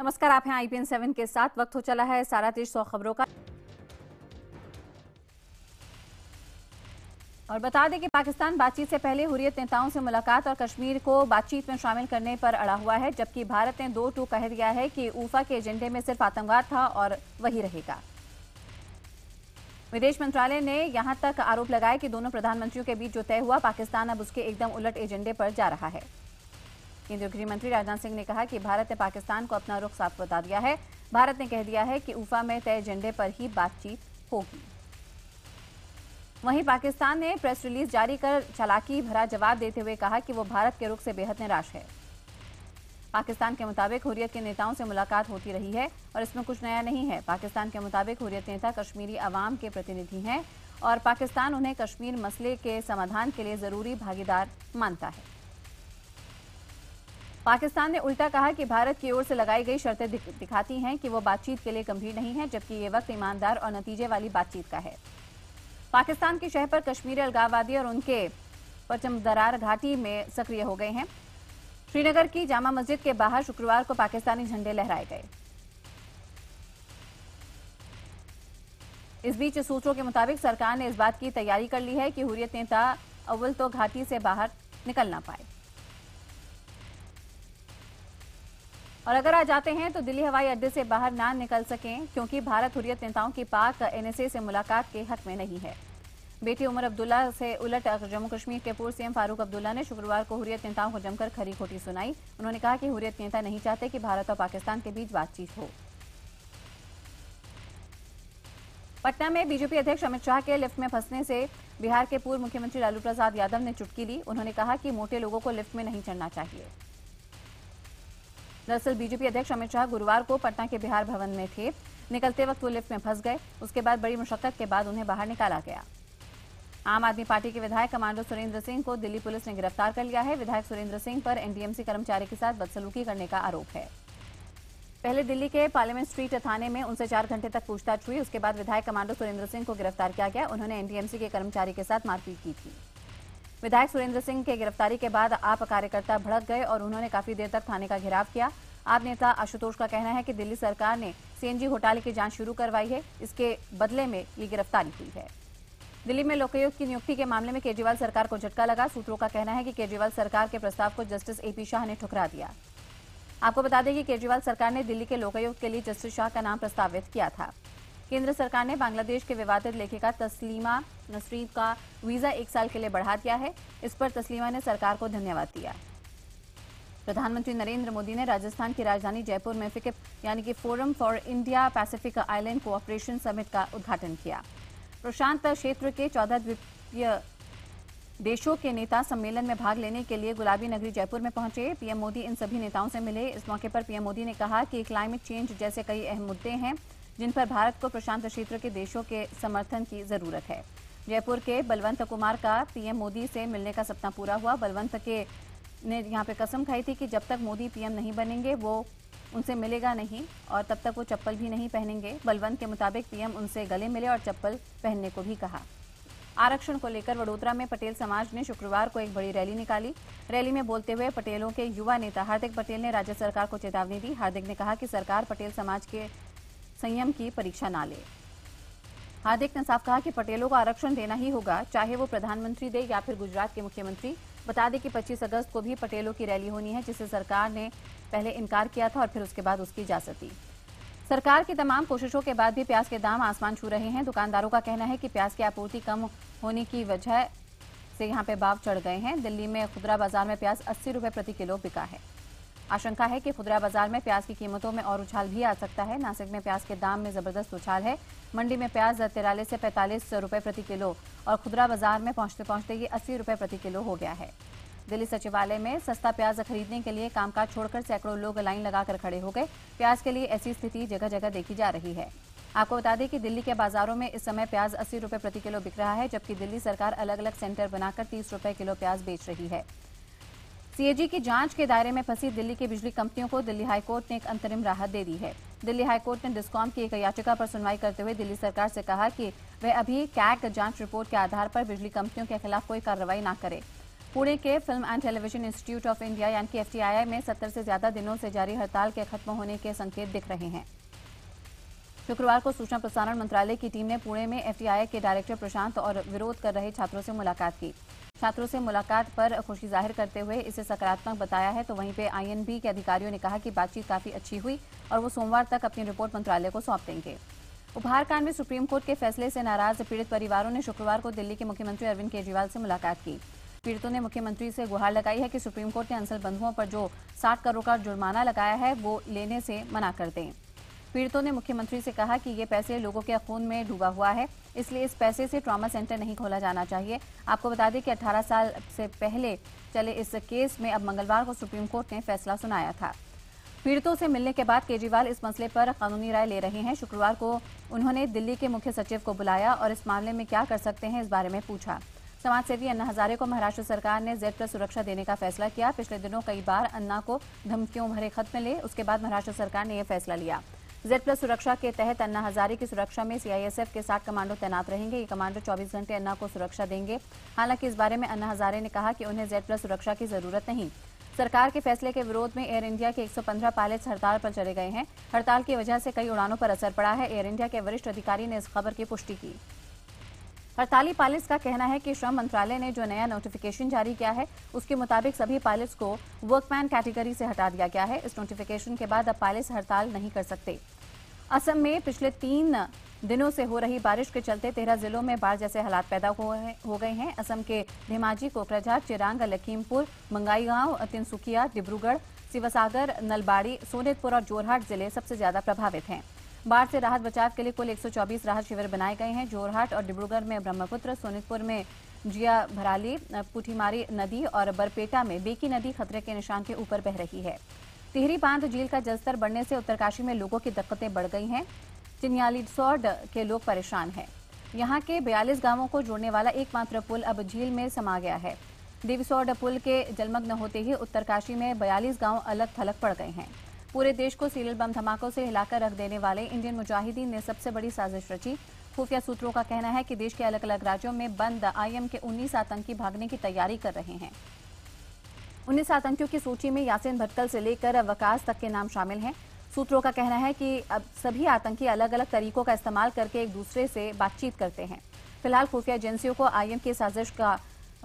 नमस्कार, आप हैं IPN 7 के साथ। वक्त हो चला है सारा देश 100 खबरों का। और बता दें कि पाकिस्तान बातचीत से पहले हुर्रियत नेताओं से मुलाकात और कश्मीर को बातचीत में शामिल करने पर अड़ा हुआ है, जबकि भारत ने 2-2 कह दिया है कि ऊफा के एजेंडे में सिर्फ आतंकवाद था और वही रहेगा। विदेश मंत्रालय ने यहां तक आरोप लगाया कि दोनों प्रधानमंत्रियों के बीच जो तय हुआ, पाकिस्तान अब उसके एकदम उलट एजेंडे पर जा रहा है। केंद्रीय गृह मंत्री राजनाथ सिंह ने कहा कि भारत ने पाकिस्तान को अपना रुख साफ बता दिया है। भारत ने कह दिया है कि ऊफा में तय एजेंडे पर ही बातचीत होगी। वहीं पाकिस्तान ने प्रेस रिलीज जारी कर चालाकी भरा जवाब देते हुए कहा कि वो भारत के रुख से बेहद निराश है। पाकिस्तान के मुताबिक हुर्रियत के नेताओं से मुलाकात होती रही है और इसमें कुछ नया नहीं है। पाकिस्तान के मुताबिक हुर्रियत नेता कश्मीरी अवाम के प्रतिनिधि हैं और पाकिस्तान उन्हें कश्मीर मसले के समाधान के लिए जरूरी भागीदार मानता है। पाकिस्तान ने उल्टा कहा कि भारत की ओर से लगाई गई शर्तें दिखाती हैं कि वो बातचीत के लिए गंभीर नहीं है, जबकि ये वक्त ईमानदार और नतीजे वाली बातचीत का है। पाकिस्तान की शह पर कश्मीरी अलगाववादी और उनके परचमदरार घाटी में सक्रिय हो गए हैं। श्रीनगर की जामा मस्जिद के बाहर शुक्रवार को पाकिस्तानी झंडे लहराए गए। इस बीच सूत्रों के मुताबिक सरकार ने इस बात की तैयारी कर ली है कि हुर्रियत नेता अव्वल तो घाटी से बाहर निकल ना पाए। और अगर आ जाते हैं तो दिल्ली हवाई अड्डे से बाहर ना निकल सकें, क्योंकि भारत हुर्रियत नेताओं की पाक NSA से मुलाकात के हक में नहीं है। बेटी उमर अब्दुल्ला से उलट जम्मू कश्मीर के पूर्व CM फारूक अब्दुल्ला ने शुक्रवार को हुर्रियत नेताओं को जमकर खरी खोटी सुनाई। उन्होंने कहा कि हुर्रियत नेता नहीं चाहते कि भारत और पाकिस्तान के बीच बातचीत हो। पटना में बीजेपी अध्यक्ष अमित शाह के लिफ्ट में फंसने से बिहार के पूर्व मुख्यमंत्री लालू प्रसाद यादव ने चुटकी ली। उन्होंने कहा कि मोटे लोगों को लिफ्ट में नहीं चढ़ना चाहिए। दरअसल बीजेपी अध्यक्ष अमित शाह गुरुवार को पटना के बिहार भवन में थे। निकलते वक्त वो लिफ्ट में फंस गए। उसके बाद बड़ी मुशक्कत के बाद उन्हें बाहर निकाला गया। आम आदमी पार्टी के विधायक कमांडो सुरेंद्र सिंह को दिल्ली पुलिस ने गिरफ्तार कर लिया है। विधायक सुरेंद्र सिंह पर NDMC कर्मचारी के साथ बदसलूकी करने का आरोप है। पहले दिल्ली के पार्लियामेंट स्ट्रीट थाने में उनसे 4 घंटे तक पूछताछ हुई। उसके बाद विधायक कमांडो सुरेंद्र सिंह को गिरफ्तार किया गया। उन्होंने NDMC के कर्मचारी के साथ मारपीट की थी। विधायक सुरेंद्र सिंह के गिरफ्तारी के बाद आप कार्यकर्ता भड़क गए और उन्होंने काफी देर तक थाने का घेराव किया। आप नेता आशुतोष का कहना है कि दिल्ली सरकार ने CNG घोटाले की जांच शुरू करवाई है, इसके बदले में ये गिरफ्तारी हुई है। दिल्ली में लोकायुक्त की नियुक्ति के मामले में केजरीवाल सरकार को झटका लगा। सूत्रों का कहना है कि केजरीवाल सरकार के प्रस्ताव को जस्टिस AP शाह ने ठुकरा दिया। आपको बता दें कि केजरीवाल सरकार ने दिल्ली के लोकायुक्त के लिए जस्टिस शाह का नाम प्रस्तावित किया था। केंद्र सरकार ने बांग्लादेश के विवादित लेखिका तस्लीमा नसरीन का वीजा 1 साल के लिए बढ़ा दिया है। इस पर तस्लीमा ने सरकार को धन्यवाद दिया। प्रधानमंत्री नरेंद्र मोदी ने राजस्थान की राजधानी जयपुर में FICCIP यानी कि forum for India Pacific island cooperation summit का उद्घाटन किया। प्रशांत क्षेत्र के 14 द्वीपीय देशों के नेता सम्मेलन में भाग लेने के लिए गुलाबी नगरी जयपुर में पहुंचे। PM मोदी इन सभी नेताओं से मिले। इस मौके पर PM मोदी ने कहा कि क्लाइमेट चेंज जैसे कई अहम मुद्दे हैं जिन पर भारत को प्रशांत क्षेत्र के देशों के समर्थन की जरूरत है। जयपुर के बलवंत कुमार का PM मोदी से मिलने का सपना पूरा हुआ। बलवंत के ने यहाँ पे कसम खाई थी कि जब तक मोदी PM नहीं बनेंगे वो उनसे मिलेगा नहीं और तब तक वो चप्पल भी नहीं पहनेंगे। बलवंत के मुताबिक PM उनसे गले मिले और चप्पल पहनने को भी कहा। आरक्षण को लेकर वडोदरा में पटेल समाज ने शुक्रवार को एक बड़ी रैली निकाली। रैली में बोलते हुए पटेलों के युवा नेता हार्दिक पटेल ने राज्य सरकार को चेतावनी दी। हार्दिक ने कहा कि सरकार पटेल समाज के संयम की परीक्षा ना ले। हार्दिक ने साफ कहा कि पटेलों को आरक्षण देना ही होगा, चाहे वो प्रधानमंत्री दे या फिर गुजरात के मुख्यमंत्री। बता दें कि 25 अगस्त को भी पटेलों की रैली होनी है, जिसे सरकार ने पहले इनकार किया था और फिर उसके बाद उसकी इजाजत दी। सरकार की तमाम कोशिशों के बाद भी प्याज के दाम आसमान छू रहे हैं। दुकानदारों का कहना है कि प्याज की आपूर्ति कम होने की वजह से यहाँ पे भाव चढ़ गए हैं। दिल्ली में खुदरा बाजार में प्याज 80 रुपए प्रति किलो बिका है। आशंका है कि खुदरा बाजार में प्याज की कीमतों में और उछाल भी आ सकता है। नासिक में प्याज के दाम में जबरदस्त उछाल है। मंडी में प्याज 43 से 45 रुपए प्रति किलो और खुदरा बाजार में पहुंचते पहुंचते ये 80 रुपए प्रति किलो हो गया है। दिल्ली सचिवालय में सस्ता प्याज खरीदने के लिए कामकाज छोड़कर सैकड़ों लोग लाइन लगाकर खड़े हो गए। प्याज के लिए ऐसी स्थिति जगह जगह देखी जा रही है। आपको बता दें कि दिल्ली के बाजारों में इस समय प्याज 80 रुपए प्रति किलो बिक रहा है, जबकि दिल्ली सरकार अलग अलग सेंटर बनाकर 30 रुपए किलो प्याज बेच रही है। CAG की जांच के दायरे में फंसी दिल्ली की बिजली कंपनियों को दिल्ली हाईकोर्ट ने एक अंतरिम राहत दे दी है। दिल्ली हाईकोर्ट ने डिस्कॉम की एक याचिका पर सुनवाई करते हुए दिल्ली सरकार से कहा कि वह अभी CAG जांच रिपोर्ट के आधार पर बिजली कंपनियों के खिलाफ कोई कार्रवाई न करे। पुणे के film and television institute of India यानी कि FTII में 70 से ज्यादा दिनों से जारी हड़ताल के खत्म होने के संकेत दिख रहे हैं। शुक्रवार को सूचना प्रसारण मंत्रालय की टीम ने पुणे में FTII के डायरेक्टर प्रशांत और विरोध कर रहे छात्रों से मुलाकात की। छात्रों से मुलाकात पर खुशी जाहिर करते हुए इसे सकारात्मक बताया है, तो वहीं पे INB के अधिकारियों ने कहा कि बातचीत काफी अच्छी हुई और वो सोमवार तक अपनी रिपोर्ट मंत्रालय को सौंप देंगे। उपहार कांड में सुप्रीम कोर्ट के फैसले से नाराज पीड़ित परिवारों ने शुक्रवार को दिल्ली के मुख्यमंत्री अरविंद केजरीवाल से मुलाकात की। पीड़ितों ने मुख्यमंत्री से गुहार लगाई है कि सुप्रीम कोर्ट ने अंसल बंधुओं पर जो 60 करोड़ का जुर्माना लगाया है वो लेने से मना कर दें। पीड़ितों ने मुख्यमंत्री से कहा कि ये पैसे लोगों के खून में डूबा हुआ है, इसलिए इस पैसे से ट्रॉमा सेंटर नहीं खोला जाना चाहिए। आपको बता दें कि 18 साल से पहले चले इस केस में अब मंगलवार को सुप्रीम कोर्ट ने फैसला सुनाया था। पीड़ितों से मिलने के बाद केजरीवाल इस मसले पर कानूनी राय ले रहे हैं। शुक्रवार को उन्होंने दिल्ली के मुख्य सचिव को बुलाया और इस मामले में क्या कर सकते हैं इस बारे में पूछा। समाजसेवी अन्ना हजारे को महाराष्ट्र सरकार ने Z+ सुरक्षा देने का फैसला किया। पिछले दिनों कई बार अन्ना को धमकियों भरे खत मिले, उसके बाद महाराष्ट्र सरकार ने यह फैसला लिया। Z+ सुरक्षा के तहत अन्ना हजारे की सुरक्षा में CISF के 60 कमांडो तैनात रहेंगे। ये कमांडो 24 घंटे अन्ना को सुरक्षा देंगे। हालांकि इस बारे में अन्ना हजारे ने कहा कि उन्हें Z+ सुरक्षा की जरूरत नहीं। सरकार के फैसले के विरोध में एयर इंडिया के 115 पायलट्स हड़ताल पर चले गए हैं। हड़ताल की वजह से कई उड़ानों पर असर पड़ा है। एयर इंडिया के वरिष्ठ अधिकारी ने इस खबर की पुष्टि की। हड़ताली पायलट्स का कहना है कि श्रम मंत्रालय ने जो नया नोटिफिकेशन जारी किया है उसके मुताबिक सभी पायलट्स को वर्कमैन कैटेगरी से हटा दिया गया है। इस नोटिफिकेशन के बाद अब पायलट्स हड़ताल नहीं कर सकते। असम में पिछले 3 दिनों से हो रही बारिश के चलते 13 जिलों में बाढ़ जैसे हालात पैदा हो गए हैं। असम के धेमाजी, कोकराझार, चिरांग, लखीमपुर, मंगाईगांव, तिनसुकिया, डिब्रूगढ़, शिवसागर, नलबाड़ी, सोनितपुर और जोरहाट जिले सबसे ज्यादा प्रभावित हैं। बाढ़ से राहत बचाव के लिए कुल 124 राहत शिविर बनाए गए हैं। जोरहाट और डिब्रूगढ़ में ब्रह्मपुत्र, सोनितपुर में जिया भराली, पुठीमारी नदी और बरपेटा में बेकी नदी खतरे के निशान के ऊपर बह रही है। टिहरी बांध झील का जलस्तर बढ़ने से उत्तरकाशी में लोगों की दिक्कतें बढ़ गई हैं। चिन्यालीसौड के लोग परेशान हैं। यहाँ के 42 गांवों को जोड़ने वाला एकमात्र पुल अब झील में समा गया है। देवीसौड पुल के जलमग्न होते ही उत्तरकाशी में 42 गांव अलग थलग पड़ गए हैं। पूरे देश को सीरियल बम धमाकों से हिलाकर रख देने वाले इंडियन मुजाहिदीन ने सबसे बड़ी साजिश रची। खुफिया सूत्रों का कहना है कि देश के अलग अलग राज्यों में बंद IM के 19 आतंकी भागने की तैयारी कर रहे हैं। 19 आतंकियों की सूची में यासीन भटकल से लेकर वकास तक के नाम शामिल हैं। सूत्रों का कहना है कि अब सभी आतंकी अलग अलग तरीकों का इस्तेमाल करके एक दूसरे से बातचीत करते हैं। फिलहाल खुफिया एजेंसियों को IM की साजिश का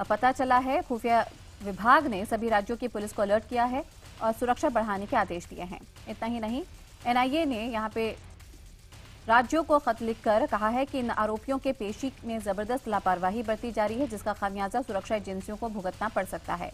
पता चला है। खुफिया विभाग ने सभी राज्यों की पुलिस को अलर्ट किया है और सुरक्षा बढ़ाने के आदेश दिए हैं। इतना ही नहीं, NIA ने यहाँ पे राज्यों को खत लिखकर कहा है कि इन आरोपियों के पेशी में जबरदस्त लापरवाही बरती जा रही है, जिसका खामियाजा सुरक्षा एजेंसियों को भुगतना पड़ सकता है।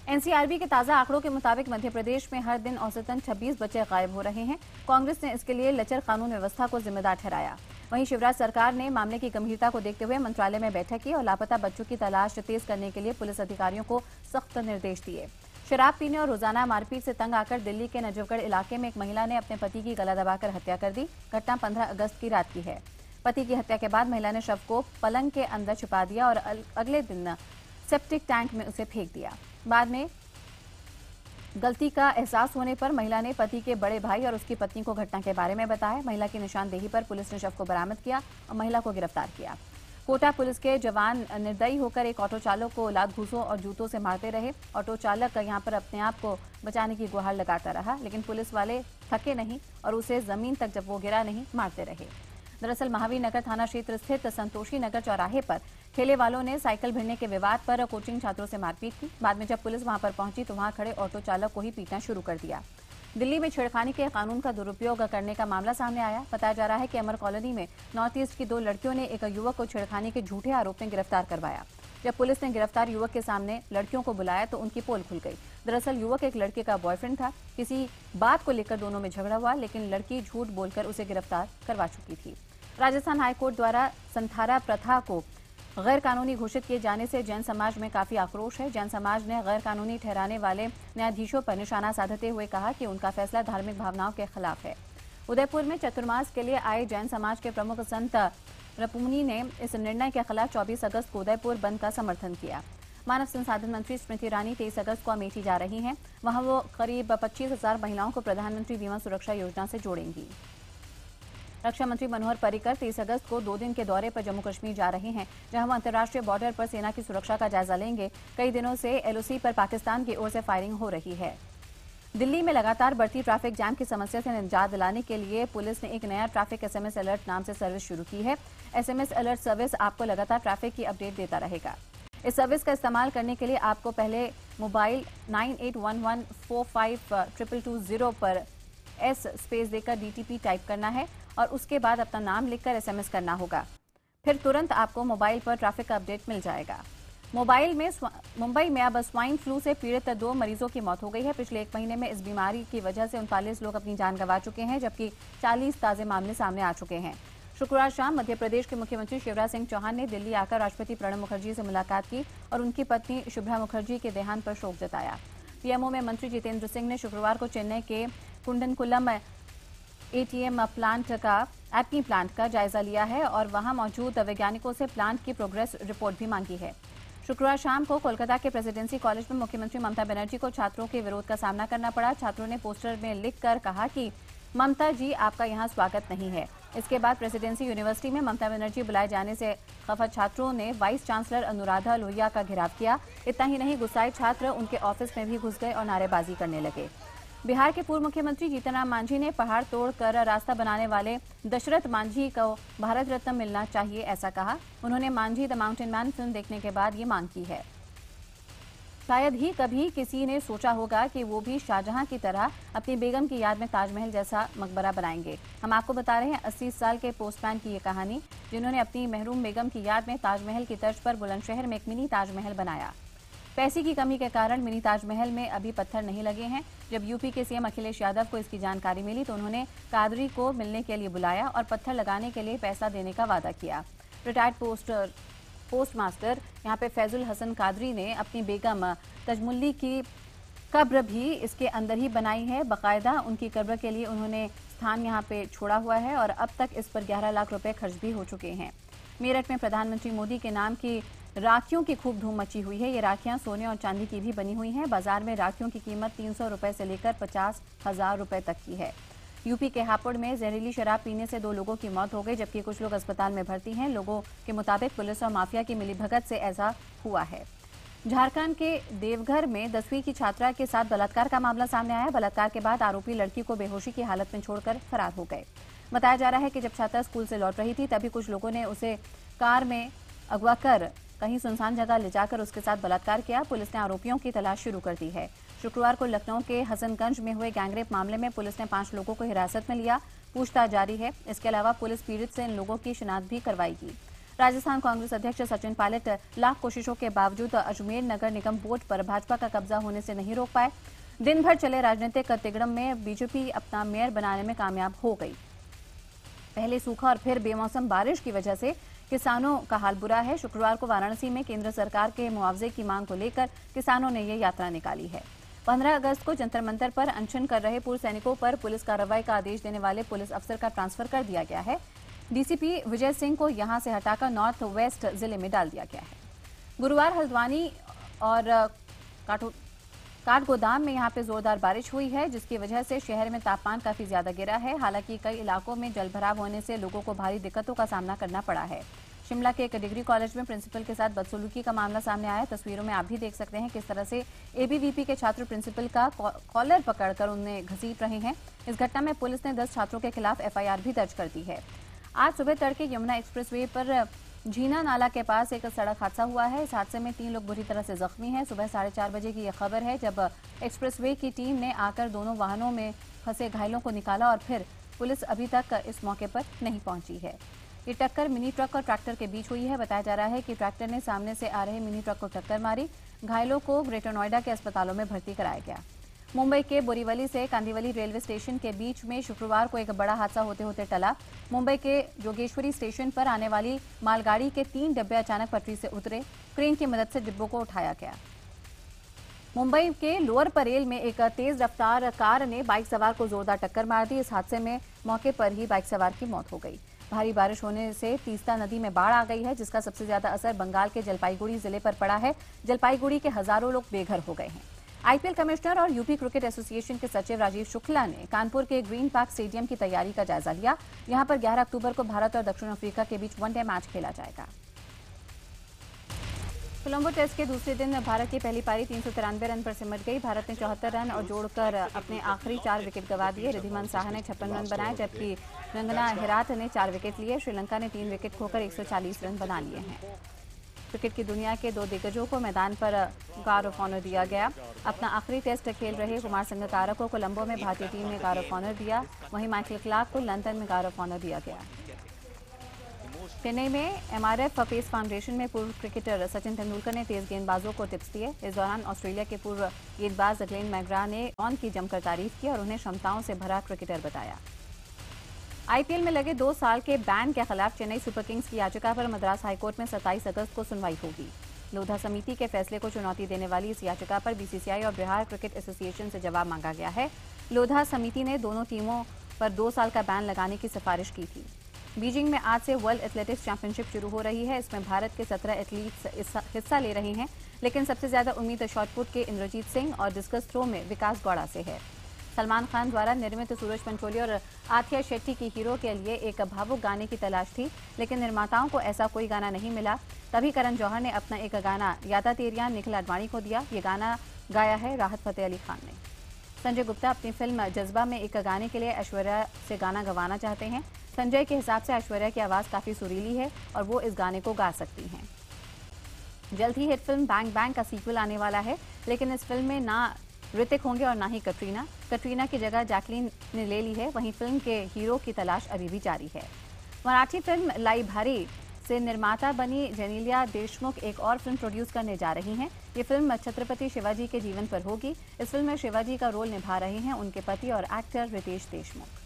NCRB के ताजा आंकड़ों के मुताबिक मध्य प्रदेश में हर दिन औसतन 26 बच्चे गायब हो रहे हैं। कांग्रेस ने इसके लिए लचर कानून व्यवस्था को जिम्मेदार ठहराया। वहीं शिवराज सरकार ने मामले की गंभीरता को देखते हुए मंत्रालय में बैठक की और लापता बच्चों की तलाश तेज करने के लिए पुलिस अधिकारियों को सख्त निर्देश दिए। शराब पीने और रोजाना मारपीट से तंग आकर दिल्ली के नजफगढ़ इलाके में एक महिला ने अपने पति की गला दबाकर हत्या कर दी। घटना 15 अगस्त की रात की है। पति की हत्या के बाद महिला ने शव को पलंग के अंदर छिपा दिया और अगले दिन सेप्टिक टैंक में उसे फेंक दिया। बाद में गलती का एहसास होने पर महिला ने पति के बड़े भाई और उसकी पत्नी को घटना के बारे में बताया। महिला की निशानदेही पर पुलिस ने शव को बरामद किया और महिला को गिरफ्तार किया। कोटा पुलिस के जवान निर्दयी होकर एक ऑटो चालक को लात घूसों और जूतों से मारते रहे। ऑटो चालक यहां पर अपने आप को बचाने की गुहार लगाता रहा, लेकिन पुलिस वाले थके नहीं और उसे जमीन तक जब वो गिरा नहीं मारते रहे। दरअसल महावीर नगर थाना क्षेत्र स्थित संतोषी नगर चौराहे पर ठेले वालों ने साइकिल भिड़ने के विवाद पर कोचिंग छात्रों से मारपीट की। बाद में जब पुलिस वहां पर पहुंची तो वहां खड़े ऑटो चालक को ही पीटना शुरू कर दिया। दिल्ली में छेड़खानी के कानून का दुरुपयोग करने का मामला सामने आया। बताया जा रहा है कि अमर कॉलोनी में नॉर्थ ईस्ट की 2 लड़कियों ने एक युवक को छेड़खानी के झूठे आरोप में गिरफ्तार करवाया। जब पुलिस ने गिरफ्तार युवक के सामने लड़कियों को बुलाया तो उनकी पोल खुल गई। दरअसल युवक एक लड़के का बॉयफ्रेंड था। किसी बात को लेकर दोनों में झगड़ा हुआ, लेकिन लड़की झूठ बोलकर उसे गिरफ्तार करवा चुकी थी। राजस्थान हाईकोर्ट द्वारा संथारा प्रथा को गैर कानूनी घोषित किए जाने से जैन समाज में काफी आक्रोश है। जैन समाज ने गैर कानूनी ठहराने वाले न्यायाधीशों पर निशाना साधते हुए कहा कि उनका फैसला धार्मिक भावनाओं के खिलाफ है। उदयपुर में चतुर्मास के लिए आए जैन समाज के प्रमुख संत रपुमुनि ने इस निर्णय के खिलाफ 24 अगस्त को उदयपुर बंद का समर्थन किया। मानव संसाधन मंत्री स्मृति ईरानी 23 अगस्त को अमेठी जा रही हैं। वहां वो करीब 25,000 महिलाओं को प्रधानमंत्री बीमा सुरक्षा योजना से जोड़ेंगी। रक्षा मंत्री मनोहर पर्रिकर 30 अगस्त को 2 दिन के दौरे पर जम्मू कश्मीर जा रहे हैं, जहां वो अंतर्राष्ट्रीय बॉर्डर पर सेना की सुरक्षा का जायजा लेंगे। कई दिनों से एलओसी पर पाकिस्तान की ओर से फायरिंग हो रही है। दिल्ली में लगातार बढ़ती ट्रैफिक जाम की समस्या से निजात दिलाने के लिए पुलिस ने एक नया ट्रैफिक एसएमएस अलर्ट नाम से सर्विस शुरू की है। एसएमएस अलर्ट सर्विस आपको लगातार ट्रैफिक की अपडेट देता रहेगा। इस सर्विस का इस्तेमाल करने के लिए आपको पहले मोबाइल 9811452220 पर एस स्पेस देकर डीटीपी टाइप करना है और उसके बाद अपना नाम लिखकर एसएमएस करना होगा। फिर तुरंत आपको मोबाइल पर ट्रैफिक का अपडेट मिल जाएगा। मुंबई में अब स्वाइन फ्लू से पीड़ित 2 मरीजों की मौत हो गई है। पिछले 1 महीने में इस बीमारी की वजह से 39 लोग अपनी जान गंवा चुके हैं, जबकि 40 ताजे मामले सामने आ चुके हैं। शुक्रवार शाम मध्य प्रदेश के मुख्यमंत्री शिवराज सिंह चौहान ने दिल्ली आकर राष्ट्रपति प्रणब मुखर्जी से मुलाकात की और उनकी पत्नी शुभ्रा मुखर्जी के देहांत पर शोक जताया। पीएमओ में मंत्री जितेंद्र सिंह ने शुक्रवार को चेन्नई के कुंडनकुलम एटीएम प्लांट का जायजा लिया है और वहां मौजूद वैज्ञानिकों से प्लांट की प्रोग्रेस रिपोर्ट भी मांगी है। शुक्रवार शाम को कोलकाता के प्रेसिडेंसी कॉलेज में मुख्यमंत्री ममता बनर्जी को छात्रों के विरोध का सामना करना पड़ा। छात्रों ने पोस्टर में लिखकर कहा कि ममता जी आपका यहाँ स्वागत नहीं है। इसके बाद प्रेसिडेंसी यूनिवर्सिटी में ममता बनर्जी बुलाए जाने से खफा छात्रों ने वाइस चांसलर अनुराधा लोहिया का घेराव किया। इतना ही नहीं, गुस्साए छात्र उनके ऑफिस में भी घुस गए और नारेबाजी करने लगे। बिहार के पूर्व मुख्यमंत्री जीतन राम मांझी ने पहाड़ तोड़कर रास्ता बनाने वाले दशरथ मांझी को भारत रत्न मिलना चाहिए, ऐसा कहा। उन्होंने Manjhi the mountain man film देखने के बाद ये मांग की है। शायद ही कभी किसी ने सोचा होगा कि वो भी शाहजहां की तरह अपनी बेगम की याद में ताजमहल जैसा मकबरा बनाएंगे। हम आपको बता रहे हैं 80 साल के पोस्टमैन की ये कहानी, जिन्होंने अपनी महरूम बेगम की याद में ताजमहल की तर्ज पर बुलंदशहर में एक मिनी ताजमहल बनाया। पैसे की कमी के कारण मिनी ताजमहल में अभी पत्थर नहीं लगे हैं। जब यूपी के सीएम अखिलेश यादव को इसकी जानकारी मिली तो उन्होंने कादरी को मिलने के लिए बुलाया और पत्थर लगाने के लिए पैसा देने का वादा किया। रिटायर्ड पोस्टमास्टर यहाँ पे फैजुल हसन कादरी ने अपनी बेगम तजमुल्ली की कब्र भी इसके अंदर ही बनाई है। बाकायदा उनकी कब्र के लिए उन्होंने स्थान यहाँ पे छोड़ा हुआ है और अब तक इस पर 11 लाख रुपए खर्च भी हो चुके हैं। मेरठ में प्रधानमंत्री मोदी के नाम की राखियों की खूब धूम मची हुई है। ये राखियां सोने और चांदी की भी बनी हुई हैं। बाजार में राखियों की कीमत 300 रुपए से लेकर 50,000 रुपए तक की है। यूपी के हापुड़ में जहरीली शराब पीने से 2 लोगों की मौत हो गई, जबकि कुछ लोग अस्पताल में भर्ती हैं। लोगों के मुताबिक पुलिस और माफिया की मिलीभगत से ऐसा हुआ है। झारखंड के देवघर में 10वीं की छात्रा के साथ बलात्कार का मामला सामने आया। बलात्कार के बाद आरोपी लड़की को बेहोशी की हालत में छोड़कर फरार हो गए। बताया जा रहा है कि जब छात्रा स्कूल से लौट रही थी तभी कुछ लोगों ने उसे कार में अगवा कर कहीं सुनसान जगह ले जाकर उसके साथ बलात्कार किया। पुलिस ने आरोपियों की तलाश शुरू कर दी है। शुक्रवार को लखनऊ के हसनगंज में हुए गैंगरेप मामले में पुलिस ने 5 लोगों को हिरासत में लिया। पूछताछ जारी है। इसके अलावा पुलिस पीड़ित से इन लोगों की शिनाख्त भी करवाएगी। राजस्थान कांग्रेस अध्यक्ष सचिन पायलट लाख कोशिशों के बावजूद अजमेर नगर निगम बोर्ड पर भाजपा का कब्जा होने से नहीं रोक पाए। दिन भर चले राजनीतिक तिगड़म में बीजेपी अपना मेयर बनाने में कामयाब हो गई। पहले सूखा और फिर बेमौसम बारिश की वजह से किसानों का हाल बुरा है। शुक्रवार को वाराणसी में केंद्र सरकार के मुआवजे की मांग को लेकर किसानों ने ये यात्रा निकाली है। 15 अगस्त को जंतर मंतर पर अनशन कर रहे पूर्व सैनिकों पर पुलिस कार्रवाई का आदेश देने वाले पुलिस अफसर का ट्रांसफर कर दिया गया है। डीसीपी विजय सिंह को यहां से हटाकर नॉर्थ वेस्ट जिले में डाल दिया गया है। गुरुवार हल्द्वानी और काठगोदाम में यहां पे जोरदार बारिश हुई है, जिसकी वजह से शहर में तापमान काफी ज्यादा गिरा है। हालांकि कई इलाकों में जलभराव होने से लोगों को भारी दिक्कतों का सामना करना पड़ा है। शिमला के एक डिग्री कॉलेज में प्रिंसिपल के साथ बदसलूकी का मामला सामने आया। तस्वीरों में आप भी देख सकते हैं किस तरह से एबीवीपी के छात्र प्रिंसिपल का कॉलर पकड़कर उन्हें घसीट रहे हैं। इस घटना में पुलिस ने 10 छात्रों के खिलाफ एफआईआर भी दर्ज कर दी है। आज सुबह तड़के यमुना एक्सप्रेसवे पर झीना नाला के पास एक सड़क हादसा हुआ है। इस हादसे में 3 लोग बुरी तरह से जख्मी हैं। सुबह 4:30 बजे की यह खबर है, जब एक्सप्रेसवे की टीम ने आकर दोनों वाहनों में फंसे घायलों को निकाला और फिर पुलिस अभी तक इस मौके पर नहीं पहुंची है। ये टक्कर मिनी ट्रक और ट्रैक्टर के बीच हुई है। बताया जा रहा है कि ट्रैक्टर ने सामने से आ रहे मिनी ट्रक को टक्कर मारी। घायलों को ग्रेटर नोएडा के अस्पतालों में भर्ती कराया गया। मुंबई के बोरीवली से कांदिवली रेलवे स्टेशन के बीच में शुक्रवार को एक बड़ा हादसा होते होते टला। मुंबई के जोगेश्वरी स्टेशन पर आने वाली मालगाड़ी के 3 डिब्बे अचानक पटरी से उतरे। क्रेन की मदद से डिब्बों को उठाया गया। मुंबई के लोअर परेल में एक तेज रफ्तार कार ने बाइक सवार को जोरदार टक्कर मार दी। इस हादसे में मौके पर ही बाइक सवार की मौत हो गई। भारी बारिश होने से तीस्ता नदी में बाढ़ आ गई है, जिसका सबसे ज्यादा असर बंगाल के जलपाईगुड़ी जिले पर पड़ा है। जलपाईगुड़ी के हजारों लोग बेघर हो गए हैं। आईपीएल कमिश्नर और यूपी क्रिकेट एसोसिएशन के सचिव राजीव शुक्ला ने कानपुर के ग्रीन पार्क स्टेडियम की तैयारी का जायजा लिया। यहां पर 11 अक्टूबर को भारत और दक्षिण अफ्रीका के बीच वनडे मैच खेला जाएगा। कोलंबो टेस्ट के दूसरे दिन भारत की पहली पारी 393 रन पर सिमट गई। भारत ने 74 रन और जोड़कर अपने आखिरी 4 विकेट गंवा दिए। रिद्धिमान साहा ने 56 रन बनाए, जबकि रंगना हेराथ ने 4 विकेट लिए। श्रीलंका ने 3 विकेट खोकर 140 रन बना लिए हैं। क्रिकेट की दुनिया के 2 दिग्गजों को मैदान पर गार्ड ऑफ ऑनर दिया गया। अपना आखिरी टेस्ट खेल रहे कुमार संगकारा को कोलंबो में भारतीय टीम ने गार्ड ऑफ ऑनर दिया। वहीं माइकल क्लार्क को लंदन में गार्ड ऑफ ऑनर दिया गया। चेन्नई में एमआरएफ पेस फाउंडेशन में पूर्व क्रिकेटर सचिन तेंदुलकर ने तेज गेंदबाजों को टिप्स दिए। इस दौरान ऑस्ट्रेलिया के पूर्व गेंदबाज ग्लेन मैकग्रा ने ऑन की जमकर तारीफ की और उन्हें क्षमताओं से भरा क्रिकेटर बताया। आईपीएल में लगे 2 साल के बैन के खिलाफ चेन्नई सुपर किंग्स की याचिका पर मद्रास हाईकोर्ट में 27 अगस्त को सुनवाई होगी। लोधा समिति के फैसले को चुनौती देने वाली इस याचिका पर बीसीसीआई और बिहार क्रिकेट एसोसिएशन से जवाब मांगा गया है। लोधा समिति ने दोनों टीमों पर 2 साल का बैन लगाने की सिफारिश की थी। बीजिंग में आज से वर्ल्ड एथलेटिक्स चैंपियनशिप शुरू हो रही है। इसमें भारत के 17 एथलीट्स हिस्सा ले रहे हैं, लेकिन सबसे ज्यादा उम्मीद शॉटपुट के इंद्रजीत सिंह और डिस्कस थ्रो में विकास गौड़ा से है। सलमान खान द्वारा निर्मित सूरज पंचोली और आथिया शेट्टी की हीरो के लिए एक भावुक गाने की तलाश थी, लेकिन निर्माताओं को ऐसा कोई गाना नहीं मिला। तभी करण जौहर ने अपना एक गाना यादा तेरियां निखिल आडवाणी को दिया। ये गाना गाया है राहत फतेह अली खान ने। संजय गुप्ता अपनी फिल्म जज्बा में एक गाने के लिए ऐश्वर्या से गाना गवाना चाहते हैं। संजय के हिसाब से ऐश्वर्या की आवाज़ काफ़ी सुरीली है और वो इस गाने को गा सकती हैं। जल्द ही हिट फिल्म बैंग बैंग का सीक्वल आने वाला है, लेकिन इस फिल्म में ना ऋतिक होंगे और ना ही कटरीना। कटरीना की जगह जैकलीन ने ले ली है। वहीं फिल्म के हीरो की तलाश अभी भी जारी है। मराठी फिल्म लाई भारी से निर्माता बनी जेनेलिया देशमुख एक और फिल्म प्रोड्यूस करने जा रही हैं। ये फिल्म छत्रपति शिवाजी के जीवन पर होगी। इस फिल्म में शिवाजी का रोल निभा रहे हैं उनके पति और एक्टर रितेश देशमुख।